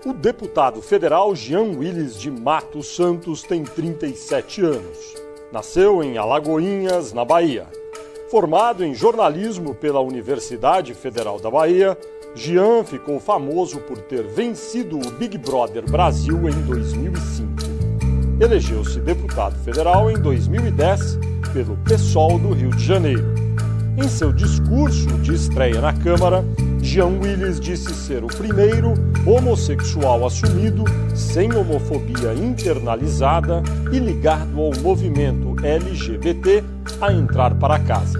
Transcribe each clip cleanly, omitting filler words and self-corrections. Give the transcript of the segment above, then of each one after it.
O deputado federal Jean Willis de Matos Santos tem 37 anos. Nasceu em Alagoinhas, na Bahia. Formado em jornalismo pela Universidade Federal da Bahia, Jean ficou famoso por ter vencido o Big Brother Brasil em 2005. Elegeu-se deputado federal em 2010 pelo PSOL do Rio de Janeiro. Em seu discurso de estreia na Câmara, Jean Willis disse ser o primeiro homossexual assumido, sem homofobia internalizada e ligado ao movimento LGBT a entrar para casa.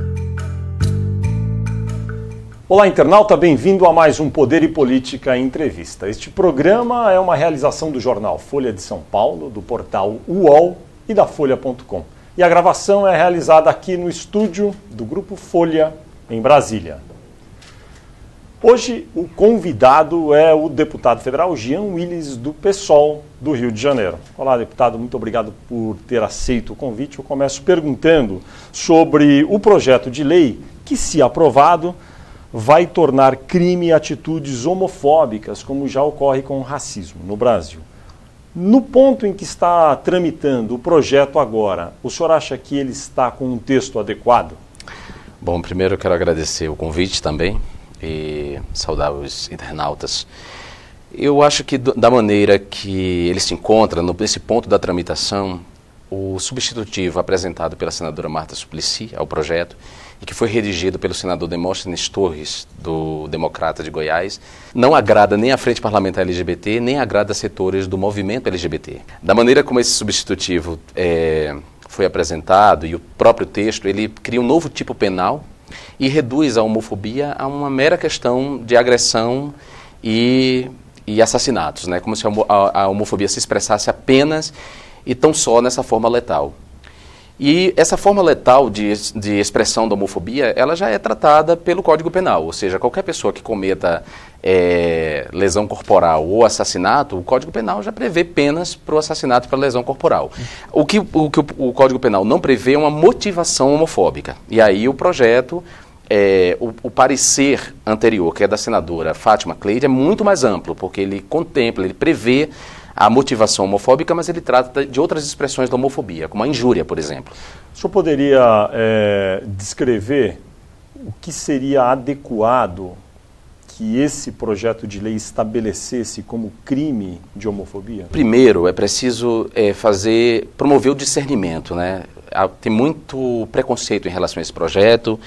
Olá, internauta, bem-vindo a mais um Poder e Política Entrevista. Este programa é uma realização do jornal Folha de São Paulo, do portal UOL e da Folha.com. E a gravação é realizada aqui no estúdio do Grupo Folha, em Brasília. Hoje, o convidado é o deputado federal Jean Willis, do PSOL do Rio de Janeiro. Olá, deputado, muito obrigado por ter aceito o convite. Eu começo perguntando sobre o projeto de lei que, se aprovado, vai tornar crime atitudes homofóbicas, como já ocorre com o racismo no Brasil. No ponto em que está tramitando o projeto agora, o senhor acha que ele está com um texto adequado? Bom, primeiro eu quero agradecer o convite também e saudar os internautas. Eu acho que da maneira que ele se encontra, nesse ponto da tramitação, o substitutivo apresentado pela senadora Marta Suplicy ao projeto e que foi redigido pelo senador Demóstenes Torres, do Democrata de Goiás, não agrada nem a Frente Parlamentar LGBT, nem agrada setores do movimento LGBT. Da maneira como esse substitutivo foi apresentado e o próprio texto, ele cria um novo tipo penal e reduz a homofobia a uma mera questão de agressão e assassinatos, né? Como se a homofobia se expressasse apenas e tão só nessa forma letal. E essa forma letal de expressão da homofobia, ela já é tratada pelo Código Penal, ou seja, qualquer pessoa que cometa lesão corporal ou assassinato, o Código Penal já prevê penas para o assassinato e para a lesão corporal. O que o Código Penal não prevê é uma motivação homofóbica. E aí o projeto, o parecer anterior, que é da senadora Fátima Cleide, é muito mais amplo, porque ele contempla, ele prevê a motivação homofóbica, mas ele trata de outras expressões da homofobia, como a injúria, por exemplo. O senhor poderia descrever o que seria adequado que esse projeto de lei estabelecesse como crime de homofobia? Primeiro, é preciso promover o discernimento, né? Tem muito preconceito em relação a esse projeto,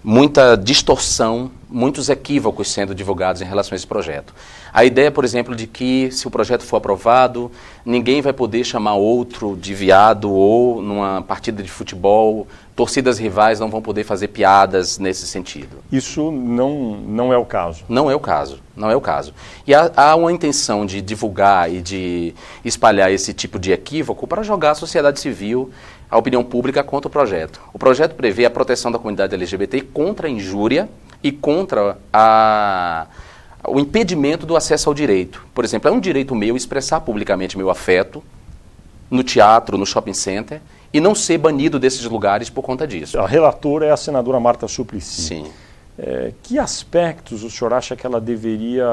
muita distorção, muitos equívocos sendo divulgados em relação a esse projeto. A ideia, por exemplo, de que se o projeto for aprovado, ninguém vai poder chamar outro de viado ou numa partida de futebol, torcidas rivais não vão poder fazer piadas nesse sentido. Isso não é o caso? Não é o caso, não é o caso. E há uma intenção de divulgar e de espalhar esse tipo de equívoco para jogar a sociedade civil, a opinião pública contra o projeto. O projeto prevê a proteção da comunidade LGBT contra a injúria e contra o impedimento do acesso ao direito. Por exemplo, é um direito meu expressar publicamente meu afeto no teatro, no shopping center, e não ser banido desses lugares por conta disso. A relatora é a senadora Marta Suplicy. Sim. Que aspectos o senhor acha que ela deveria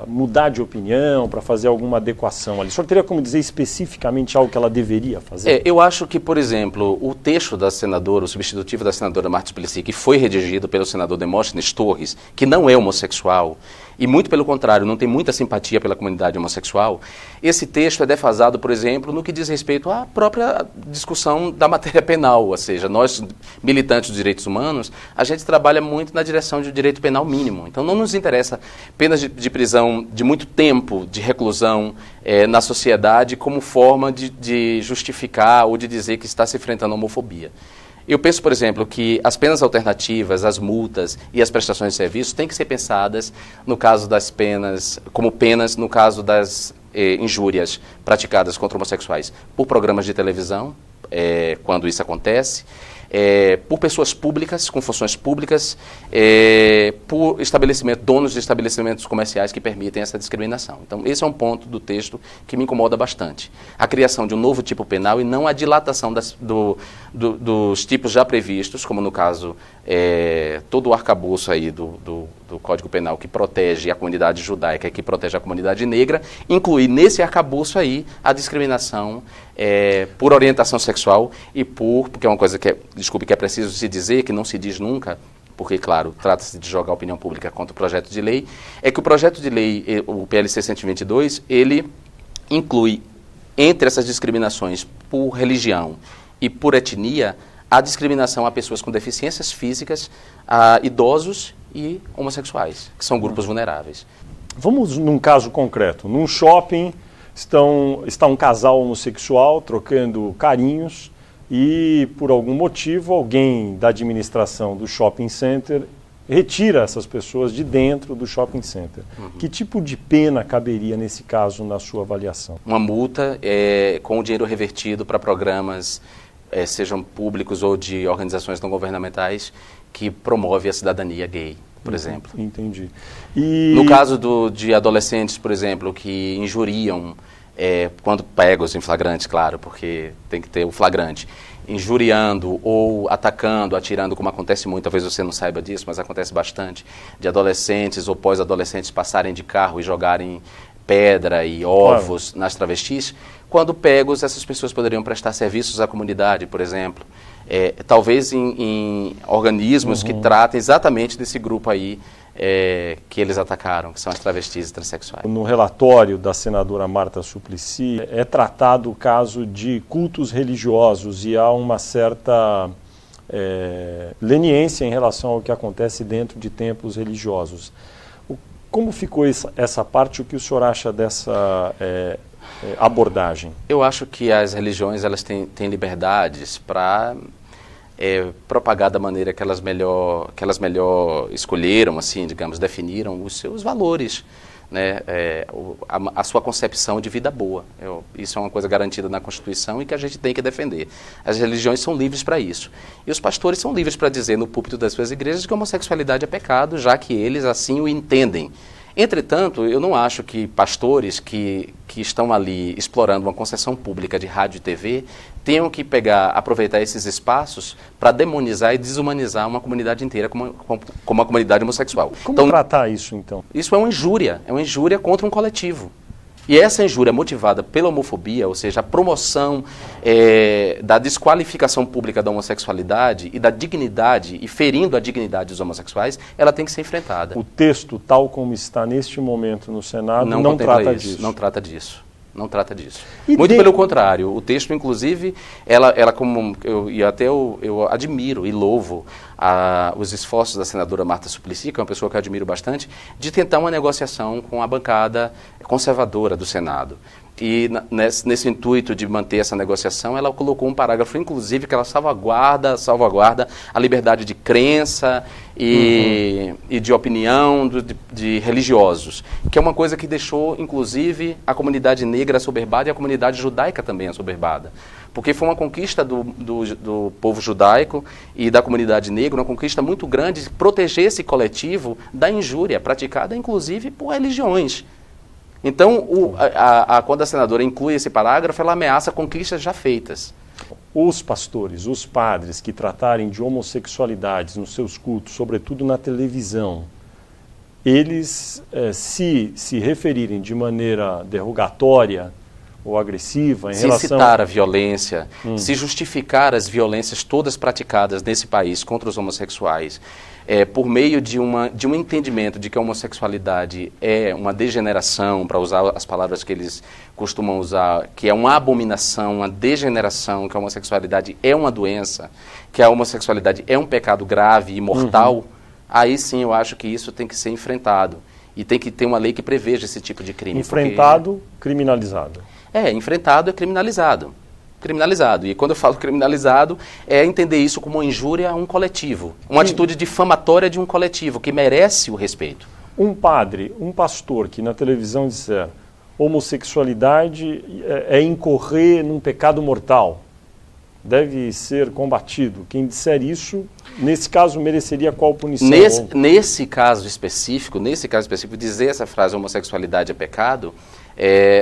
mudar de opinião para fazer alguma adequação ali? O senhor teria como dizer especificamente algo que ela deveria fazer? Eu acho que, por exemplo, o texto da senadora, o substitutivo da senadora Marta Suplicy, que foi redigido pelo senador Demóstenes Torres, que não é homossexual, e muito pelo contrário, não tem muita simpatia pela comunidade homossexual, esse texto é defasado, por exemplo, no que diz respeito à própria discussão da matéria penal, ou seja, nós, militantes dos direitos humanos, a gente trabalha muito na direção de direito penal mínimo. Então não nos interessa penas de prisão de muito tempo, de reclusão na sociedade como forma de justificar ou de dizer que está se enfrentando a homofobia. Eu penso, por exemplo, que as penas alternativas, as multas e as prestações de serviços têm que ser pensadas no caso das penas, como penas no caso das injúrias praticadas contra homossexuais por programas de televisão, quando isso acontece, por pessoas públicas, com funções públicas, por donos de estabelecimentos comerciais que permitem essa discriminação. Então, esse é um ponto do texto que me incomoda bastante. A criação de um novo tipo penal e não a dilatação dos tipos já previstos, como no caso, todo o arcabouço aí do do Código Penal que protege a comunidade judaica e que protege a comunidade negra, incluir nesse arcabouço aí a discriminação por orientação sexual e porque é uma coisa que que é preciso se dizer, que não se diz nunca, porque, claro, trata-se de jogar a opinião pública contra o projeto de lei, é que o projeto de lei, o PLC 122, ele inclui, entre essas discriminações por religião e por etnia, a discriminação a pessoas com deficiências físicas, a idosos e homossexuais, que são grupos vulneráveis. Vamos num caso concreto. Num shopping está um casal homossexual trocando carinhos e, por algum motivo, alguém da administração do shopping center retira essas pessoas de dentro do shopping center. Que tipo de pena caberia nesse caso na sua avaliação? Uma multa com o dinheiro revertido para programas, sejam públicos ou de organizações não governamentais, que promove a cidadania gay, por exemplo. Entendi. No caso de adolescentes, por exemplo, que injuriam, quando pegos em flagrante, claro, porque tem que ter o flagrante, injuriando ou atacando, atirando, como acontece muito, talvez você não saiba disso, mas acontece bastante, de adolescentes ou pós-adolescentes passarem de carro e jogarem pedra e ovos nas travestis. Quando pegos, essas pessoas poderiam prestar serviços à comunidade, por exemplo, talvez em organismos que tratem exatamente desse grupo aí que eles atacaram, que são as travestis e transexuais. No relatório da senadora Marta Suplicy, é tratado o caso de cultos religiosos e há uma certa leniência em relação ao que acontece dentro de templos religiosos. Como ficou essa parte? O que o senhor acha dessa abordagem? Eu acho que as religiões elas têm liberdades para propagar da maneira que elas melhor escolheram, assim, digamos, definiram os seus valores, né, a sua concepção de vida boa. Isso é uma coisa garantida na Constituição e que a gente tem que defender. As religiões são livres para isso. E os pastores são livres para dizer no púlpito das suas igrejas que a homossexualidade é pecado, já que eles assim o entendem. Entretanto, eu não acho que pastores que estão ali explorando uma concessão pública de rádio e TV tenham que aproveitar esses espaços para demonizar e desumanizar uma comunidade inteira como a comunidade homossexual. Como tratar isso, então? Isso é uma injúria contra um coletivo. E essa injúria motivada pela homofobia, ou seja, a promoção da desqualificação pública da homossexualidade e da dignidade, e ferindo a dignidade dos homossexuais, ela tem que ser enfrentada. O texto, tal como está neste momento no Senado, não trata disso. Não trata disso. Não trata disso. Muito pelo contrário, o texto, inclusive, ela como eu admiro e louvo os esforços da senadora Marta Suplicy, que é uma pessoa que eu admiro bastante, de tentar uma negociação com a bancada conservadora do Senado. E nesse intuito de manter essa negociação, ela colocou um parágrafo, inclusive, que ela salvaguarda a liberdade de crença e de opinião de religiosos, que é uma coisa que deixou, inclusive, a comunidade negra assoberbada e a comunidade judaica também assoberbada. Porque foi uma conquista do povo judaico e da comunidade negra, uma conquista muito grande, proteger esse coletivo da injúria praticada, inclusive, por religiões. Então, quando a senadora inclui esse parágrafo, ela ameaça conquistas já feitas. Os pastores, os padres que tratarem de homossexualidades nos seus cultos, sobretudo na televisão, eles, se referirem de maneira derrogatória ou agressiva em relação... Se incitar a violência, se justificar as violências todas praticadas nesse país contra os homossexuais, por meio de um entendimento de que a homossexualidade é uma degeneração, para usar as palavras que eles costumam usar, que é uma abominação, uma degeneração, que a homossexualidade é uma doença, que a homossexualidade é um pecado grave e mortal, aí sim eu acho que isso tem que ser enfrentado. E tem que ter uma lei que preveja esse tipo de crime. Enfrentado, criminalizado. Enfrentado é criminalizado. Criminalizado. E quando eu falo criminalizado, é entender isso como uma injúria a um coletivo. Uma atitude difamatória de um coletivo, que merece o respeito. Um padre, um pastor que na televisão disser homossexualidade é incorrer num pecado mortal, deve ser combatido. Quem disser isso, nesse caso, mereceria qual punição? Nesse caso específico, dizer essa frase homossexualidade é pecado,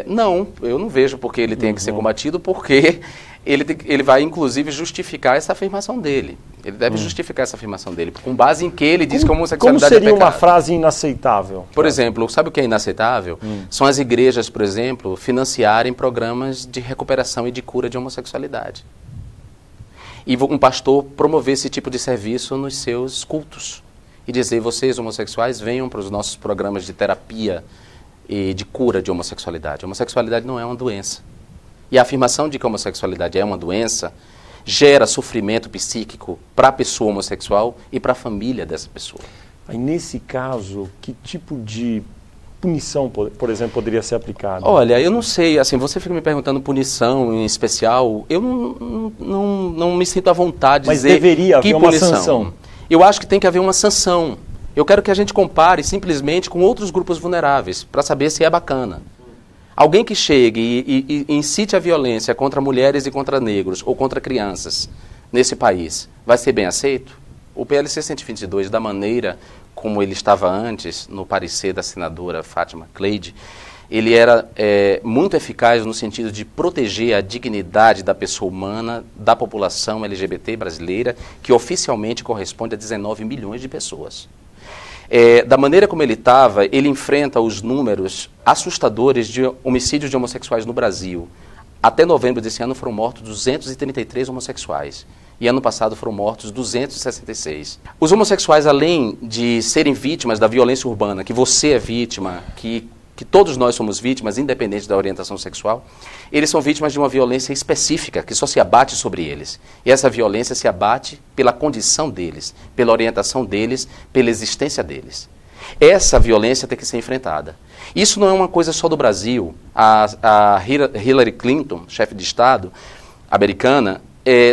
não, eu não vejo porque ele tenha que ser combatido, porque ele vai, inclusive, justificar essa afirmação dele. Ele deve justificar essa afirmação dele, com base em que ele diz que a homossexualidade é pecado. Como seria uma frase inaceitável? Por exemplo, sabe o que é inaceitável? São as igrejas, por exemplo, financiarem programas de recuperação e de cura de homossexualidade. E um pastor promover esse tipo de serviço nos seus cultos. E dizer, vocês homossexuais, venham para os nossos programas de terapia e de cura de homossexualidade. A homossexualidade não é uma doença. E a afirmação de que a homossexualidade é uma doença gera sofrimento psíquico para a pessoa homossexual e para a família dessa pessoa. Aí, nesse caso, que tipo de punição, por exemplo, poderia ser aplicada? Olha, eu não sei, assim, você fica me perguntando punição em especial, eu não me sinto à vontade de dizer que deveria haver uma punição. sanção. Eu acho que tem que haver uma sanção. Eu quero que a gente compare simplesmente com outros grupos vulneráveis, para saber se é bacana. Alguém que chegue e incite a violência contra mulheres e contra negros ou contra crianças nesse país, vai ser bem aceito? O PLC 122, da maneira como ele estava antes, no parecer da senadora Fátima Cleide, ele era muito eficaz no sentido de proteger a dignidade da pessoa humana, da população LGBT brasileira, que oficialmente corresponde a 19 milhões de pessoas. Da maneira como ele estava, ele enfrenta os números assustadores de homicídios de homossexuais no Brasil. Até novembro desse ano foram mortos 233 homossexuais. E ano passado foram mortos 266. Os homossexuais, além de serem vítimas da violência urbana, que você é vítima, que todos nós somos vítimas, independente da orientação sexual, eles são vítimas de uma violência específica, que só se abate sobre eles. E essa violência se abate pela condição deles, pela orientação deles, pela existência deles. Essa violência tem que ser enfrentada. Isso não é uma coisa só do Brasil. A Hillary Clinton, chefe de Estado americana,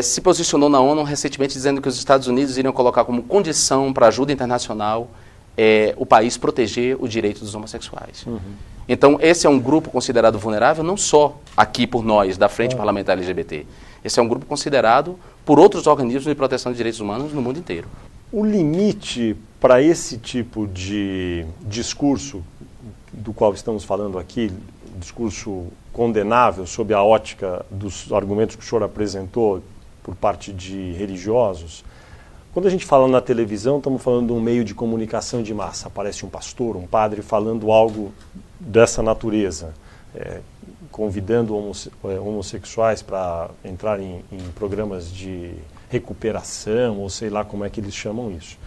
se posicionou na ONU recentemente dizendo que os Estados Unidos iriam colocar como condição para ajuda internacional o país proteger o direito dos homossexuais. Então, esse é um grupo considerado vulnerável não só aqui por nós, da Frente Parlamentar LGBT. Esse é um grupo considerado por outros organismos de proteção de direitos humanos no mundo inteiro. O limite para esse tipo de discurso do qual estamos falando aqui, discurso condenável sob a ótica dos argumentos que o senhor apresentou por parte de religiosos, quando a gente fala na televisão, estamos falando de um meio de comunicação de massa. Aparece um pastor, um padre falando algo dessa natureza, convidando homossexuais para entrar em programas de recuperação, ou sei lá como é que eles chamam isso.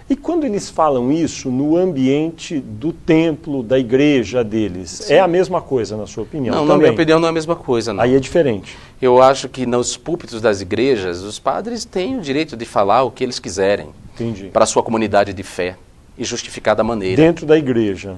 E quando eles falam isso no ambiente do templo, da igreja deles, sim, é a mesma coisa, na sua opinião? Não, também? Na minha opinião não é a mesma coisa, não. Aí é diferente. Eu acho que nos púlpitos das igrejas, os padres têm o direito de falar o que eles quiserem. Entendi. Para a sua comunidade de fé e justificar da maneira. Dentro da igreja.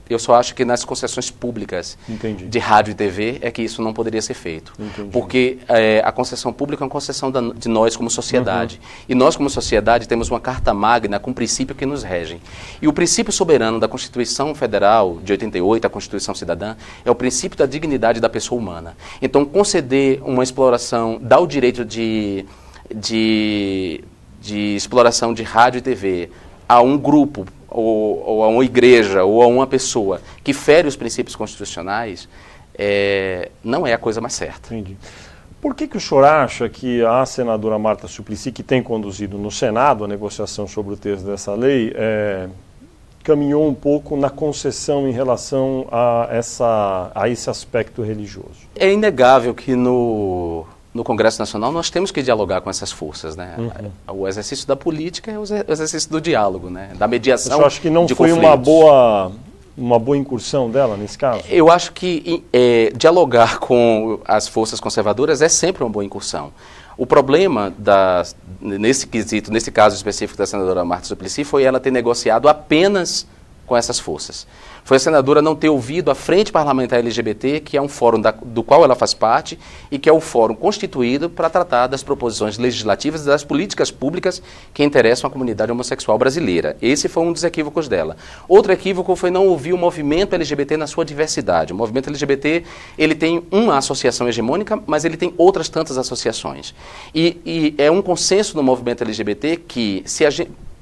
Eu só acho que nas concessões públicas, entendi, de rádio e TV é que isso não poderia ser feito. Entendi. Porque a concessão pública é uma concessão de nós como sociedade. E nós como sociedade temos uma carta magna com princípio que nos regem. E o princípio soberano da Constituição Federal de 88, a Constituição Cidadã, é o princípio da dignidade da pessoa humana. Então, conceder uma exploração, dar o direito de exploração de rádio e TV a um grupo, ou a uma igreja, ou a uma pessoa que fere os princípios constitucionais, não é a coisa mais certa. Entendi. Por que o senhor acha que a senadora Marta Suplicy, que tem conduzido no Senado a negociação sobre o texto dessa lei, caminhou um pouco na concessão em relação a esse aspecto religioso? É inegável que no Congresso Nacional nós temos que dialogar com essas forças, né? O exercício da política é o exercício do diálogo, né? Da mediação. Eu acho que não foi uma boa incursão dela nesse caso? Eu acho que dialogar com as forças conservadoras é sempre uma boa incursão. O problema nesse caso específico da senadora Marta Suplicy, foi ela ter negociado apenas com essas forças. Foi a senadora não ter ouvido a Frente Parlamentar LGBT, que é um fórum do qual ela faz parte e que é o fórum constituído para tratar das proposições legislativas e das políticas públicas que interessam a comunidade homossexual brasileira. Esse foi um dos equívocos dela. Outro equívoco foi não ouvir o movimento LGBT na sua diversidade. O movimento LGBT, ele tem uma associação hegemônica, mas ele tem outras tantas associações. E é um consenso no movimento LGBT que,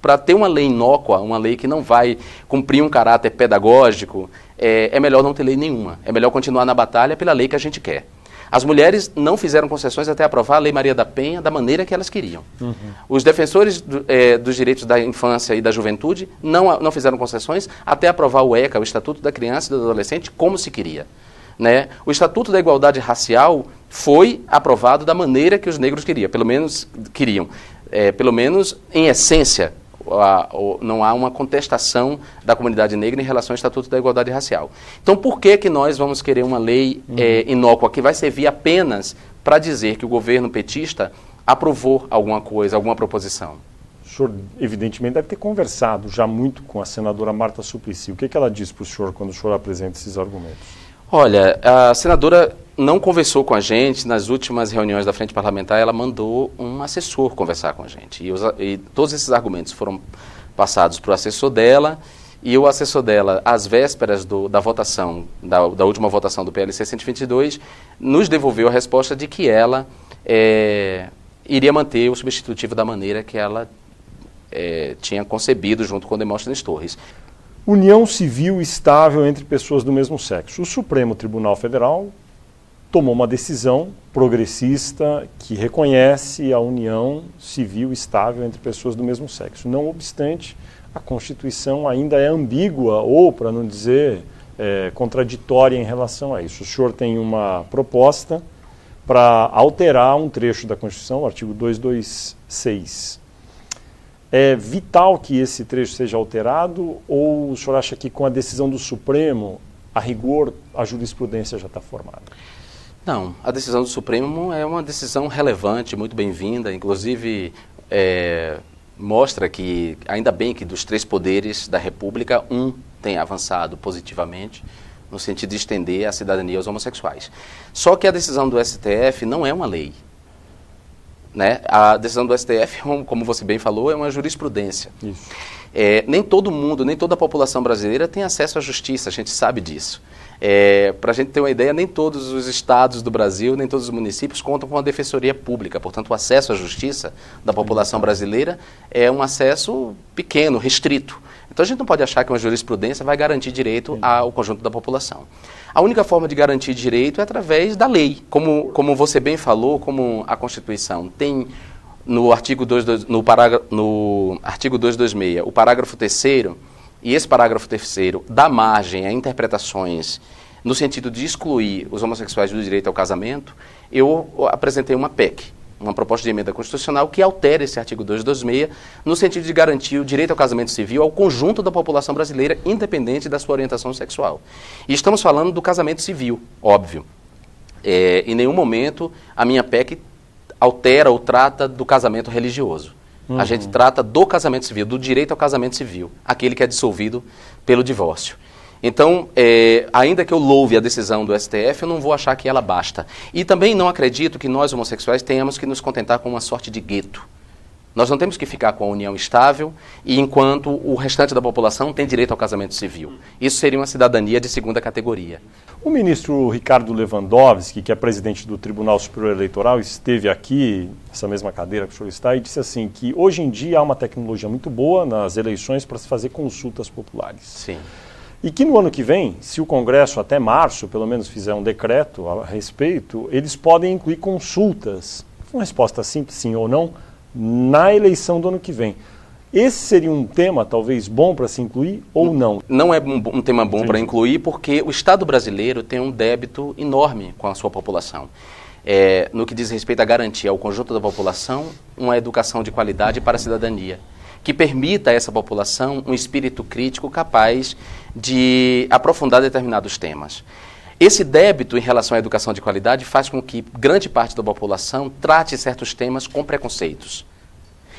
para ter uma lei inócua, uma lei que não vai cumprir um caráter pedagógico, é melhor não ter lei nenhuma. É melhor continuar na batalha pela lei que a gente quer. As mulheres não fizeram concessões até aprovar a Lei Maria da Penha da maneira que elas queriam. Os defensores dos direitos da infância e da juventude não fizeram concessões até aprovar o ECA, o Estatuto da Criança e do Adolescente, como se queria. Né? O Estatuto da Igualdade Racial foi aprovado da maneira que os negros queriam, pelo menos em essência. Não há uma contestação da comunidade negra em relação ao Estatuto da Igualdade Racial. Então, por que nós vamos querer uma lei inócua que vai servir apenas para dizer que o governo petista aprovou alguma coisa, alguma proposição? O senhor, evidentemente, deve ter conversado já muito com a senadora Marta Suplicy. O que ela diz para o senhor quando o senhor apresenta esses argumentos? Olha, a senadora não conversou com a gente. Nas últimas reuniões da Frente Parlamentar, ela mandou um assessor conversar com a gente. E todos esses argumentos foram passados para o assessor dela, e o assessor dela, às vésperas da votação, da última votação do PLC 122, nos devolveu a resposta de que ela iria manter o substitutivo da maneira que ela tinha concebido junto com Demóstenes Torres. União civil estável entre pessoas do mesmo sexo. O Supremo Tribunal Federal tomou uma decisão progressista que reconhece a união civil estável entre pessoas do mesmo sexo. Não obstante, a Constituição ainda é ambígua ou, para não dizer, contraditória em relação a isso. O senhor tem uma proposta para alterar um trecho da Constituição, o artigo 226. É vital que esse trecho seja alterado, ou o senhor acha que com a decisão do Supremo, a rigor, a jurisprudência já está formada? Não, a decisão do Supremo é uma decisão relevante, muito bem-vinda, inclusive mostra que, ainda bem que dos 3 poderes da República, um tem avançado positivamente no sentido de estender a cidadania aos homossexuais. Só que a decisão do STF não é uma lei. Né? A decisão do STF, como você bem falou, é uma jurisprudência. Isso. Nem todo mundo, nem toda a população brasileira tem acesso à justiça, a gente sabe disso. Para a gente ter uma ideia, nem todos os estados do Brasil, nem todos os municípios contam com a defensoria pública. Portanto, o acesso à justiça da população brasileira é um acesso pequeno, restrito. Então, a gente não pode achar que uma jurisprudência vai garantir direito ao conjunto da população. A única forma de garantir direito é através da lei. Como você bem falou, como a Constituição tem no artigo 226, o parágrafo 3º, e esse parágrafo 3º dá margem a interpretações no sentido de excluir os homossexuais do direito ao casamento, eu apresentei uma PEC, uma proposta de emenda constitucional que altera esse artigo 226 no sentido de garantir o direito ao casamento civil ao conjunto da população brasileira, independente da sua orientação sexual. E estamos falando do casamento civil, óbvio. Em nenhum momento a minha PEC altera ou trata do casamento religioso. A gente trata do casamento civil, do direito ao casamento civil, aquele que é dissolvido pelo divórcio. Então, ainda que eu louve a decisão do STF, eu não vou achar que ela basta. E também não acredito que nós, homossexuais, tenhamos que nos contentar com uma sorte de gueto. Nós não temos que ficar com a união estável, e enquanto o restante da população tem direito ao casamento civil. Isso seria uma cidadania de segunda categoria. O ministro Ricardo Lewandowski, que é presidente do Tribunal Superior Eleitoral, esteve aqui, nessa mesma cadeira que o senhor está, e disse assim que hoje em dia há uma tecnologia muito boa nas eleições para se fazer consultas populares. Sim. E que no ano que vem, se o Congresso até março, pelo menos, fizer um decreto a respeito, eles podem incluir consultas, uma resposta simples, sim ou não, na eleição do ano que vem. Esse seria um tema, talvez, bom para se incluir ou não? Não é um tema bom para incluir, porque o Estado brasileiro tem um débito enorme com a sua população. No que diz respeito a garantir ao conjunto da população uma educação de qualidade para a cidadania, que permita a essa população um espírito crítico capaz de aprofundar determinados temas. Esse débito em relação à educação de qualidade faz com que grande parte da população trate certos temas com preconceitos.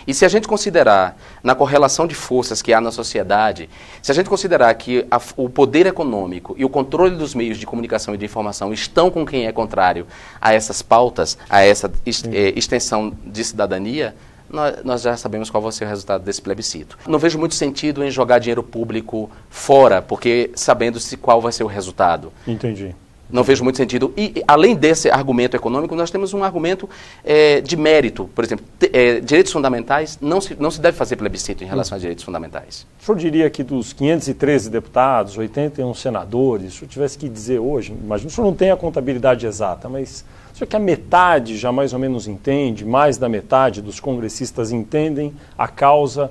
E se a gente considerar, na correlação de forças que há na sociedade, se a gente considerar que o poder econômico e o controle dos meios de comunicação e de informação estão com quem é contrário a essas pautas, a essa extensão de cidadania, nós já sabemos qual vai ser o resultado desse plebiscito. Não vejo muito sentido em jogar dinheiro público fora, porque sabendo-se qual vai ser o resultado. Entendi. Não vejo muito sentido. E, além desse argumento econômico, nós temos um argumento de mérito. Por exemplo, direitos fundamentais, não se deve fazer plebiscito em relação a direitos fundamentais. O senhor diria que dos 513 deputados, 81 senadores, se o senhor tivesse que dizer hoje, imagino que o senhor não tem a contabilidade exata, mas o senhor que a metade já mais ou menos entende, mais da metade dos congressistas entendem a causa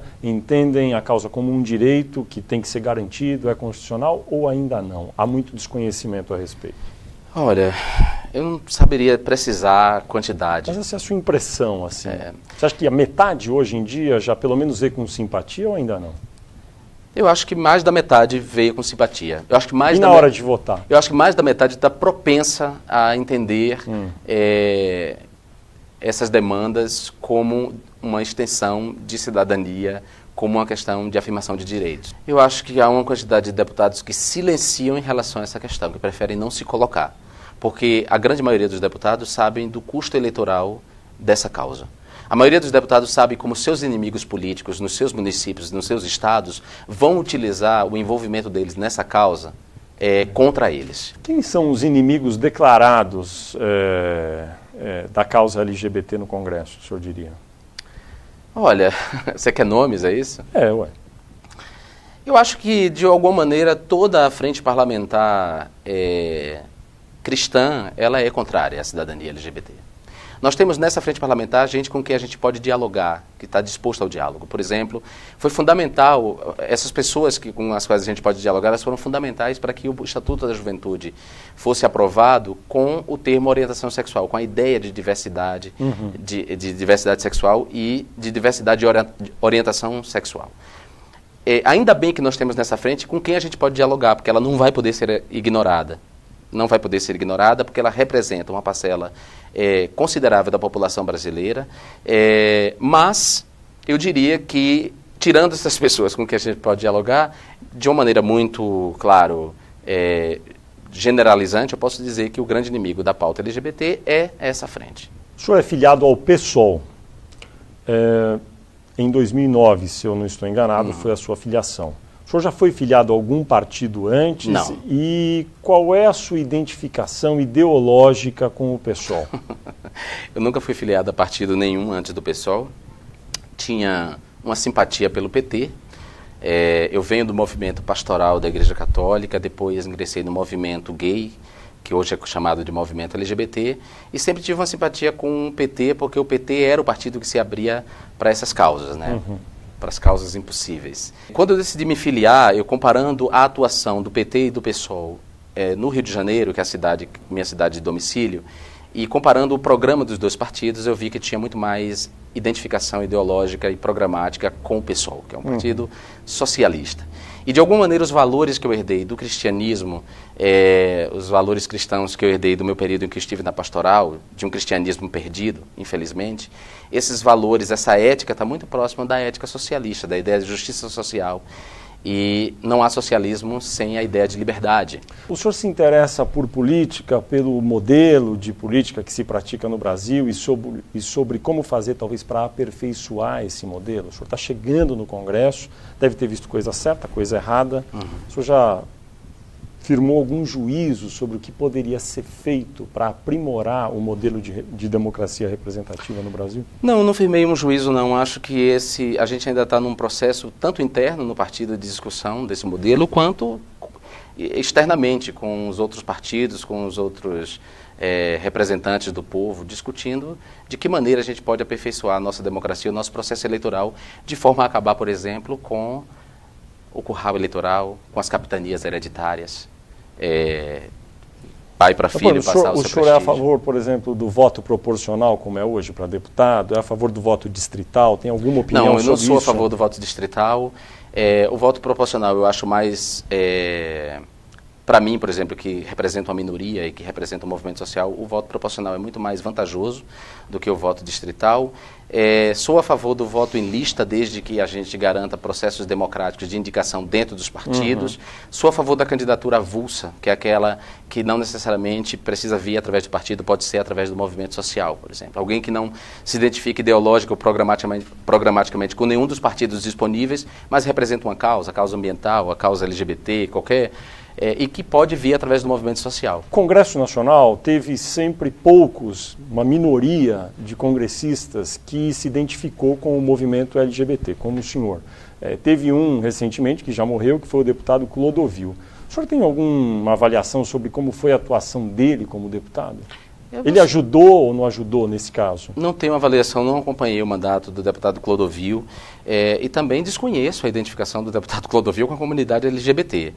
como um direito que tem que ser garantido, é constitucional, ou ainda não? Há muito desconhecimento a respeito. Olha, eu não saberia precisar a quantidade. Mas essa é a sua impressão, assim. Você acha que a metade hoje em dia já pelo menos vê com simpatia ou ainda não? Eu acho que mais da metade veio com simpatia. Eu acho que mais e na hora de votar? Eu acho que mais da metade está propensa a entender essas demandas como uma extensão de cidadania, como uma questão de afirmação de direitos. Eu acho que há uma quantidade de deputados que silenciam em relação a essa questão, que preferem não se colocar, porque a grande maioria dos deputados sabem do custo eleitoral dessa causa. A maioria dos deputados sabe como seus inimigos políticos, nos seus municípios, nos seus estados, vão utilizar o envolvimento deles nessa causa contra eles. Quem são os inimigos declarados da causa LGBT no Congresso, o senhor diria? Olha, você quer nomes, é isso? Ué. Eu acho que, de alguma maneira, toda a frente parlamentar cristã, ela é contrária à cidadania LGBT. Nós temos nessa frente parlamentar gente com quem a gente pode dialogar, que está disposto ao diálogo. Por exemplo, foi fundamental, essas pessoas com as quais a gente pode dialogar, elas foram fundamentais para que o Estatuto da Juventude fosse aprovado com o termo orientação sexual, com a ideia de diversidade, de diversidade sexual e de diversidade de orientação sexual. Ainda bem que nós temos nessa frente com quem a gente pode dialogar, porque ela não vai poder ser ignorada. Não vai poder ser ignorada porque ela representa uma parcela considerável da população brasileira, mas eu diria que, tirando essas pessoas com quem a gente pode dialogar, de uma maneira muito, claro, generalizante, eu posso dizer que o grande inimigo da pauta LGBT é essa frente. O senhor é filiado ao PSOL. Em 2009, se eu não estou enganado, foi a sua filiação. O senhor já foi filiado a algum partido antes? Não. E qual é a sua identificação ideológica com o PSOL? Eu nunca fui filiado a partido nenhum antes do PSOL. Tinha uma simpatia pelo PT. Eu venho do movimento pastoral da Igreja Católica, depois ingressei no movimento gay, que hoje é chamado de movimento LGBT, e sempre tive uma simpatia com o PT, porque o PT era o partido que se abria para essas causas, né? Para as causas impossíveis. Quando eu decidi me filiar, eu comparando a atuação do PT e do PSOL no Rio de Janeiro, que é minha cidade de domicílio, e comparando o programa dos dois partidos, eu vi que tinha muito mais identificação ideológica e programática com o PSOL, que é um partido socialista. E, de alguma maneira, os valores que eu herdei do cristianismo, os valores cristãos que eu herdei do meu período em que estive na pastoral, de um cristianismo perdido, infelizmente, esses valores, essa ética está muito próxima da ética socialista, da ideia de justiça social. E não há socialismo sem a ideia de liberdade. O senhor se interessa por política, pelo modelo de política que se pratica no Brasil e sobre como fazer, talvez, para aperfeiçoar esse modelo? O senhor está chegando no Congresso, deve ter visto coisa certa, coisa errada. O senhor já firmou algum juízo sobre o que poderia ser feito para aprimorar o modelo de democracia representativa no Brasil? Não firmei um juízo, não. Acho que a gente ainda está num processo tanto interno no partido de discussão desse modelo, quanto externamente com os outros partidos, com os outros representantes do povo, discutindo de que maneira a gente pode aperfeiçoar a nossa democracia, o nosso processo eleitoral, de forma a acabar, por exemplo, com o curral eleitoral, com as capitanias hereditárias. Pai para filho, passar o seu prestígio. O senhor é a favor, por exemplo, do voto proporcional, como é hoje para deputado? É a favor do voto distrital? Tem alguma opinião sobre isso? Não, eu não sou a favor do voto distrital. O voto proporcional eu acho mais... para mim, por exemplo, que representa uma minoria e que representa um movimento social, o voto proporcional é muito mais vantajoso do que o voto distrital. Sou a favor do voto em lista, desde que a gente garanta processos democráticos de indicação dentro dos partidos. Sou a favor da candidatura avulsa, que é aquela que não necessariamente precisa vir através do partido, pode ser através do movimento social, por exemplo. Alguém que não se identifique ideológico ou programaticamente com nenhum dos partidos disponíveis, mas representa uma causa, a causa ambiental, a causa LGBT, qualquer... e que pode vir através do movimento social. O Congresso Nacional teve sempre uma minoria de congressistas que se identificou com o movimento LGBT, como o senhor. Teve um recentemente, que já morreu, que foi o deputado Clodovil. O senhor tem alguma avaliação sobre como foi a atuação dele como deputado? Ele ajudou ou não ajudou nesse caso? Não tenho avaliação, não acompanhei o mandato do deputado Clodovil e também desconheço a identificação do deputado Clodovil com a comunidade LGBT.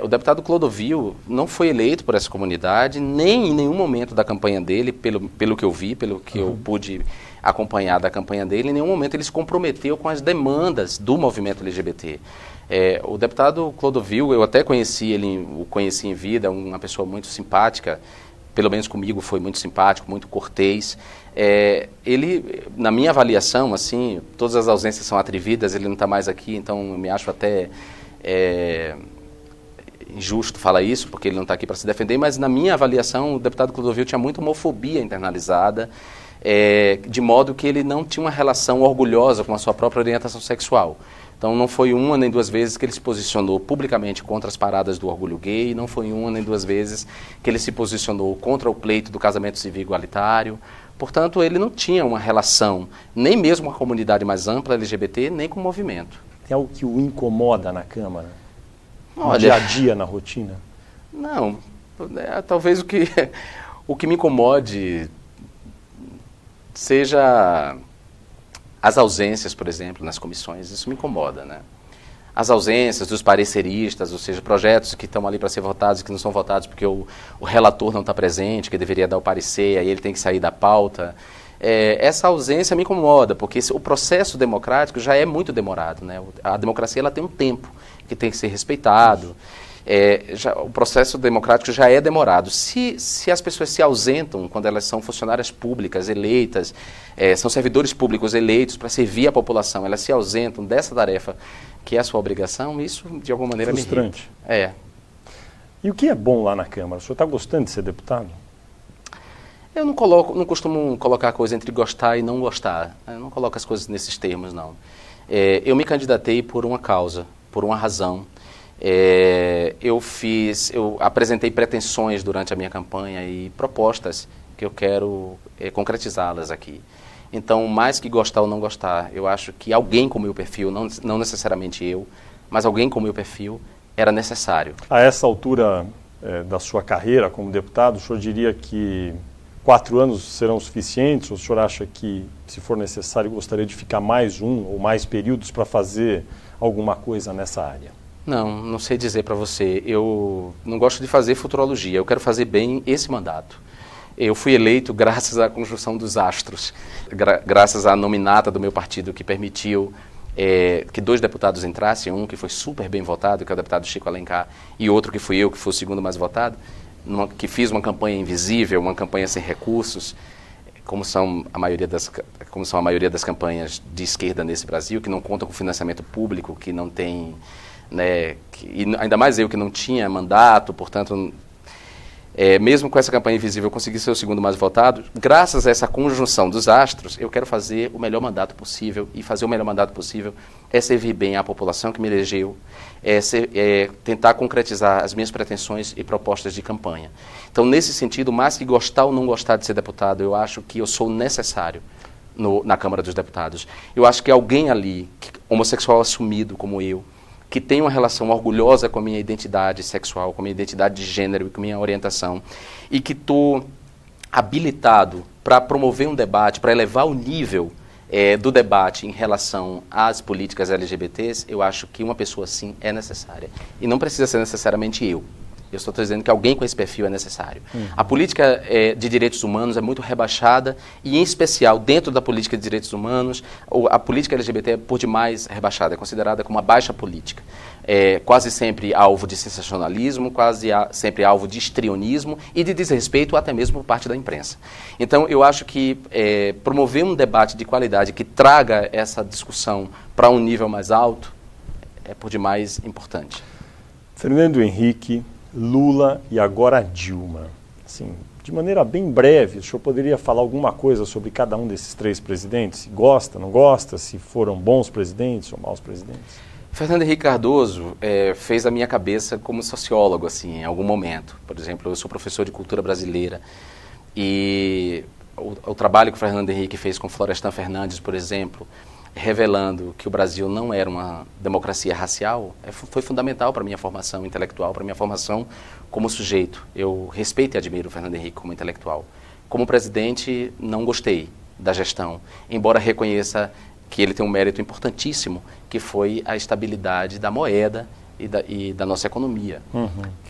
O deputado Clodovil não foi eleito por essa comunidade, nem em nenhum momento da campanha dele, pelo que eu vi, pelo que eu pude acompanhar da campanha dele, em nenhum momento ele se comprometeu com as demandas do movimento LGBT. O deputado Clodovil, eu até o conheci em vida, uma pessoa muito simpática, pelo menos comigo foi muito simpático, muito cortês. Ele, na minha avaliação, assim, todas as ausências são atrevidas, ele não está mais aqui, então eu me acho até injusto falar isso, porque ele não está aqui para se defender, mas na minha avaliação o deputado Clodovil tinha muita homofobia internalizada, de modo que ele não tinha uma relação orgulhosa com a sua própria orientação sexual. Então não foi uma nem duas vezes que ele se posicionou publicamente contra as paradas do orgulho gay, não foi uma nem duas vezes que ele se posicionou contra o pleito do casamento civil igualitário. Portanto, ele não tinha uma relação, nem mesmo com a comunidade mais ampla LGBT, nem com o movimento. Tem algo que o incomoda na Câmara? No dia a dia, na rotina? Não. Talvez o que me incomode seja as ausências, por exemplo, nas comissões. Isso me incomoda, né? As ausências dos pareceristas, ou seja, projetos que estão ali para ser votados e que não são votados porque o relator não está presente, que deveria dar o parecer, aí ele tem que sair da pauta. Essa ausência me incomoda, porque o processo democrático já é muito demorado, né? A democracia ela tem um tempo que tem que ser respeitado. O processo democrático já é demorado. Se as pessoas se ausentam quando elas são funcionárias públicas eleitas, são servidores públicos eleitos para servir a população, elas se ausentam dessa tarefa que é a sua obrigação, isso de alguma maneira frustrante. Me irrita. E o que é bom lá na Câmara? O senhor está gostando de ser deputado? Eu não costumo colocar a coisa entre gostar e não gostar. Eu não coloco as coisas nesses termos, não. Eu me candidatei por uma causa, por uma razão. Eu apresentei pretensões durante a minha campanha e propostas que eu quero concretizá-las aqui. Então, mais que gostar ou não gostar, eu acho que alguém com o meu perfil, não necessariamente eu, mas alguém com o meu perfil era necessário. A essa altura da sua carreira como deputado, o senhor diria que 4 anos serão suficientes? Ou o senhor acha que, se for necessário, gostaria de ficar mais um ou mais períodos para fazer alguma coisa nessa área? Não sei dizer para você. Eu não gosto de fazer futurologia, eu quero fazer bem esse mandato. Eu fui eleito graças à conjunção dos astros, graças à nominata do meu partido que permitiu que 2 deputados entrassem, um que foi super bem votado, que é o deputado Chico Alencar, e outro que fui eu, que foi o segundo mais votado, que fiz uma campanha invisível, uma campanha sem recursos, como são a maioria das campanhas de esquerda nesse Brasil, que não contam com financiamento público, que não tem... e ainda mais eu que não tinha mandato, portanto, mesmo com essa campanha invisível eu consegui ser o segundo mais votado. Graças a essa conjunção dos astros, eu quero fazer o melhor mandato possível, e fazer o melhor mandato possível é servir bem à população que me elegeu, tentar concretizar as minhas pretensões e propostas de campanha. Então, nesse sentido, mais que gostar ou não gostar de ser deputado, eu acho que eu sou necessário na Câmara dos Deputados. Eu acho que alguém ali, homossexual assumido como eu, que tem uma relação orgulhosa com a minha identidade sexual, com a minha identidade de gênero e com a minha orientação, e que estou habilitado para promover um debate, para elevar o nível do debate em relação às políticas LGBTs, eu acho que uma pessoa assim é necessária. E não precisa ser necessariamente eu. Eu só estou dizendo que alguém com esse perfil é necessário. A política de direitos humanos é muito rebaixada e, em especial, dentro da política de direitos humanos, a política LGBT é por demais rebaixada, é considerada como uma baixa política. Quase sempre alvo de sensacionalismo, quase sempre alvo de histrionismo e de desrespeito até mesmo por parte da imprensa. Então, eu acho que promover um debate de qualidade que traga essa discussão para um nível mais alto é por demais importante. Fernando Henrique, Lula e agora Dilma. Assim, de maneira bem breve, o senhor poderia falar alguma coisa sobre cada um desses três presidentes? Se gosta, não gosta, se foram bons presidentes ou maus presidentes? Fernando Henrique Cardoso fez a minha cabeça como sociólogo, assim, em algum momento. Por exemplo, eu sou professor de cultura brasileira e o trabalho que o Fernando Henrique fez com Florestan Fernandes, por exemplo, revelando que o Brasil não era uma democracia racial, foi fundamental para a minha formação intelectual, para a minha formação como sujeito. Eu respeito e admiro o Fernando Henrique como intelectual. Como presidente, não gostei da gestão, embora reconheça que ele tem um mérito importantíssimo, que foi a estabilidade da moeda e da nossa economia,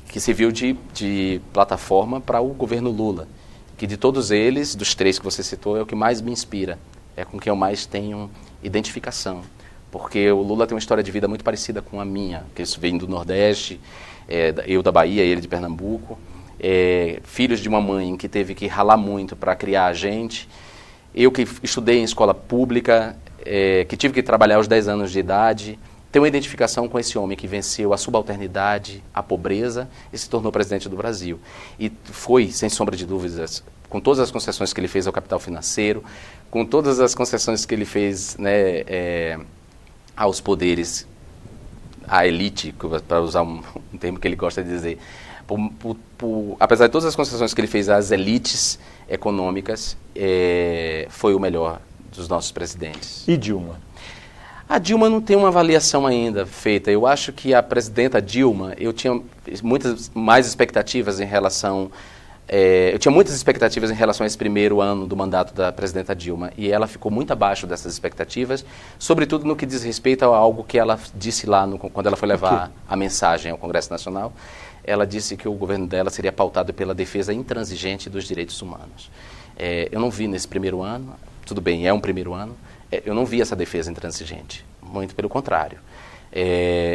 que serviu de plataforma para o governo Lula, que de todos eles, dos três que você citou, é o que mais me inspira, é com quem eu mais tenho identificação, porque o Lula tem uma história de vida muito parecida com a minha, que isso vem do Nordeste, eu da Bahia, ele de Pernambuco, filhos de uma mãe que teve que ralar muito para criar a gente, eu que estudei em escola pública, que tive que trabalhar aos 10 anos de idade, tenho uma identificação com esse homem que venceu a subalternidade, a pobreza e se tornou presidente do Brasil. E foi, sem sombra de dúvidas, com todas as concessões que ele fez ao capital financeiro, com todas as concessões que ele fez, né, aos poderes, à elite, para usar um termo que ele gosta de dizer, apesar de todas as concessões que ele fez às elites econômicas, foi o melhor dos nossos presidentes. E Dilma? A Dilma não tem uma avaliação ainda feita. Eu acho que a presidenta Dilma, eu tinha muitas mais expectativas em relação... eu tinha muitas expectativas em relação a esse primeiro ano do mandato da presidenta Dilma, e ela ficou muito abaixo dessas expectativas, sobretudo no que diz respeito a algo que ela disse lá quando ela foi levar a mensagem ao Congresso Nacional. Ela disse que o governo dela seria pautado pela defesa intransigente dos direitos humanos. Eu não vi nesse primeiro ano, tudo bem, é um primeiro ano, eu não vi essa defesa intransigente, muito pelo contrário.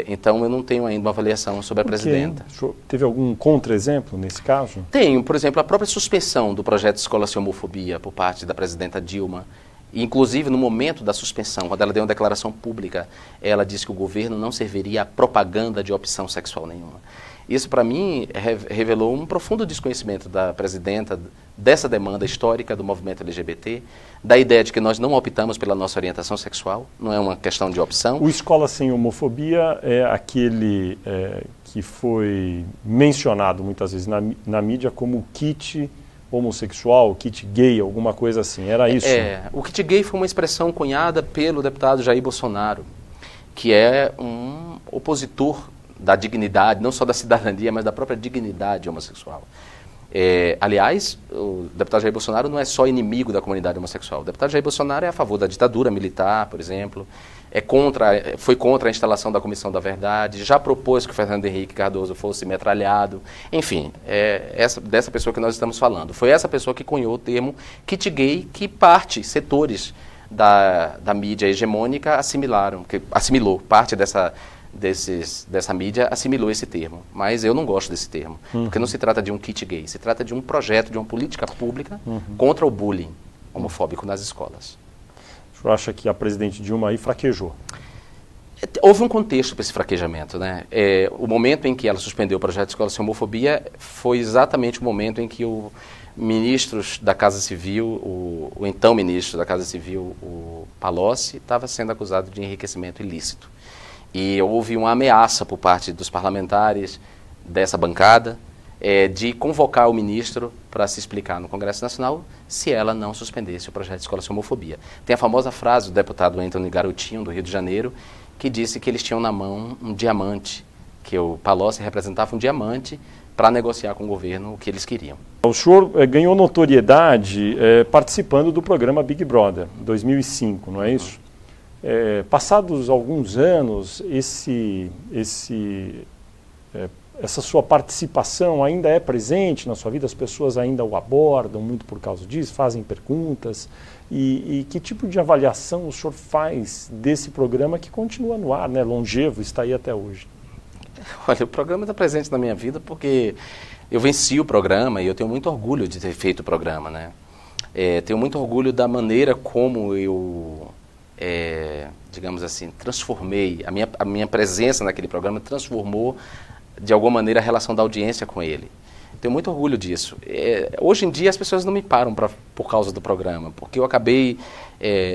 Então, eu não tenho ainda uma avaliação sobre a presidenta. Teve algum contra-exemplo nesse caso? Tenho, por exemplo, a própria suspensão do projeto Escola Sem Homofobia por parte da presidenta Dilma. E, inclusive, no momento da suspensão, quando ela deu uma declaração pública, ela disse que o governo não serviria a propaganda de opção sexual nenhuma. Isso, para mim, revelou um profundo desconhecimento da presidenta dessa demanda histórica do movimento LGBT, da ideia de que nós não optamos pela nossa orientação sexual, não é uma questão de opção. O Escola Sem Homofobia é aquele que foi mencionado muitas vezes na mídia como kit homossexual, kit gay, alguma coisa assim, era isso? O kit gay foi uma expressão cunhada pelo deputado Jair Bolsonaro, que é um opositor da dignidade, não só da cidadania, mas da própria dignidade homossexual. Aliás, o deputado Jair Bolsonaro não é só inimigo da comunidade homossexual. O deputado Jair Bolsonaro é a favor da ditadura militar, por exemplo, foi contra a instalação da Comissão da Verdade, já propôs que o Fernando Henrique Cardoso fosse metralhado. Enfim, dessa pessoa que nós estamos falando. Foi essa pessoa que cunhou o termo kit gay, que setores da mídia hegemônica assimilou, parte dessa mídia assimilou esse termo, mas eu não gosto desse termo, porque não se trata de um kit gay, se trata de um projeto, de uma política pública contra o bullying homofóbico nas escolas. O senhor acha que a presidente Dilma aí fraquejou? Houve um contexto para esse fraquejamento, né? O momento em que ela suspendeu o projeto de Escola Sem Homofobia foi exatamente o momento em que o ministro da Casa Civil, o então ministro da Casa Civil, o Palocci, estava sendo acusado de enriquecimento ilícito. E houve uma ameaça por parte dos parlamentares dessa bancada de convocar o ministro para se explicar no Congresso Nacional se ela não suspendesse o projeto de Escola Sem Homofobia. Tem a famosa frase do deputado Antony Garotinho, do Rio de Janeiro, que disse que eles tinham na mão um diamante, que o Palocci representava um diamante para negociar com o governo o que eles queriam. O senhor ganhou notoriedade participando do programa Big Brother, em 2005, não é isso? Passados alguns anos, essa sua participação ainda é presente na sua vida? As pessoas ainda o abordam muito por causa disso, fazem perguntas? E que tipo de avaliação o senhor faz desse programa que continua no ar, né? Longevo, está aí até hoje? Olha, o programa está presente na minha vida porque eu venci o programa e eu tenho muito orgulho de ter feito o programa, né? Tenho muito orgulho da maneira como eu, digamos assim, transformei, a minha presença naquele programa transformou de alguma maneira a relação da audiência com ele. Tenho muito orgulho disso. Hoje em dia as pessoas não me param por causa do programa, porque eu acabei,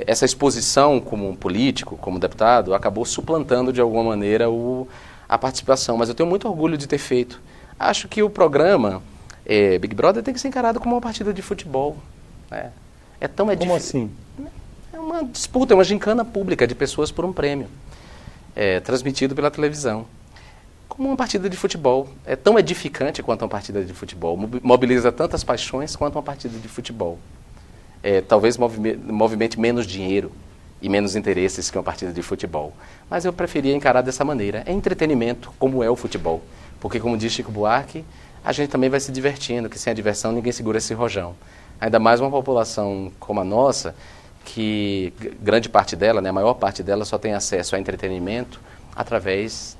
essa exposição como um político, como deputado, acabou suplantando de alguma maneira a participação, mas eu tenho muito orgulho de ter feito. Acho que o programa Big Brother tem que ser encarado como uma partida de futebol. Né? Como assim? É uma disputa, é uma gincana pública de pessoas por um prêmio, transmitido pela televisão. Como uma partida de futebol. É tão edificante quanto uma partida de futebol. Mobiliza tantas paixões quanto uma partida de futebol. Talvez movimente menos dinheiro e menos interesses que uma partida de futebol. Mas eu preferia encarar dessa maneira. É entretenimento, como é o futebol. Porque, como diz Chico Buarque, a gente também vai se divertindo, que sem a diversão ninguém segura esse rojão. Ainda mais uma população como a nossa, que grande parte dela, né, a maior parte dela, só tem acesso a entretenimento através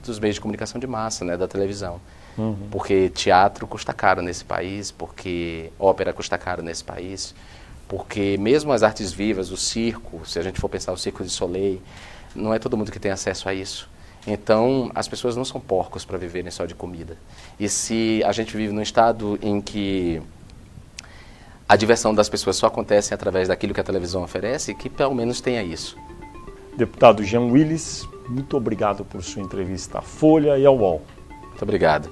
dos meios de comunicação de massa, né, da televisão. Uhum. Porque teatro custa caro nesse país, porque ópera custa caro nesse país, porque mesmo as artes vivas, o circo, se a gente for pensar o Circo de Soleil, não é todo mundo que tem acesso a isso. Então, as pessoas não são porcos para viverem só de comida. E se a gente vive num estado em que a diversão das pessoas só acontece através daquilo que a televisão oferece, que pelo menos tenha isso. Deputado Jean Willis, muito obrigado por sua entrevista à Folha e ao UOL. Muito obrigado.